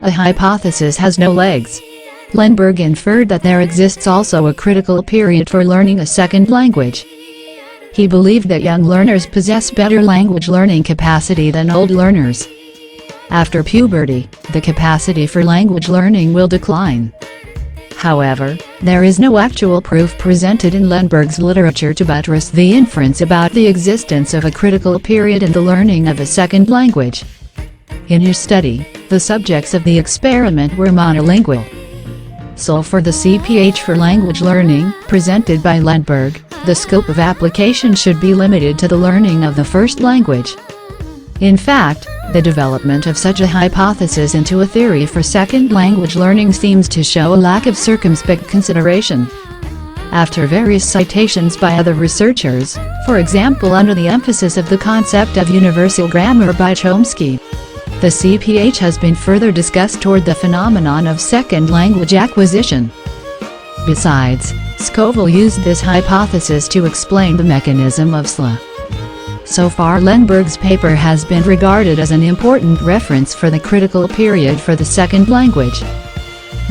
a hypothesis has no legs. Lemberg inferred that there exists also a critical period for learning a second language. He believed that young learners possess better language learning capacity than old learners. After puberty, the capacity for language learning will decline. However, there is no actual proof presented in Lemberg's literature to buttress the inference about the existence of a critical period in the learning of a second language. In his study, the subjects of the experiment were monolingual. So for the CPH for language learning, presented by Lemberg, the scope of application should be limited to the learning of the first language. In fact, the development of such a hypothesis into a theory for second language learning seems to show a lack of circumspect consideration. After various citations by other researchers, for example under the emphasis of the concept of universal grammar by Chomsky, the CPH has been further discussed toward the phenomenon of second language acquisition. Besides, Scoville used this hypothesis to explain the mechanism of SLA. So far Lemberg's paper has been regarded as an important reference for the critical period for the second language.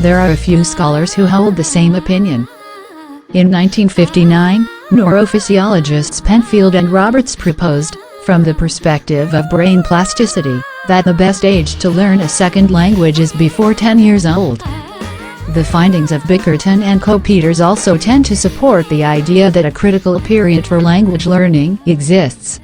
There are a few scholars who hold the same opinion. In 1959, neurophysiologists Penfield and Roberts proposed, from the perspective of brain plasticity, that the best age to learn a second language is before 10 years old. The findings of Bickerton and Co-Peters also tend to support the idea that a critical period for language learning exists.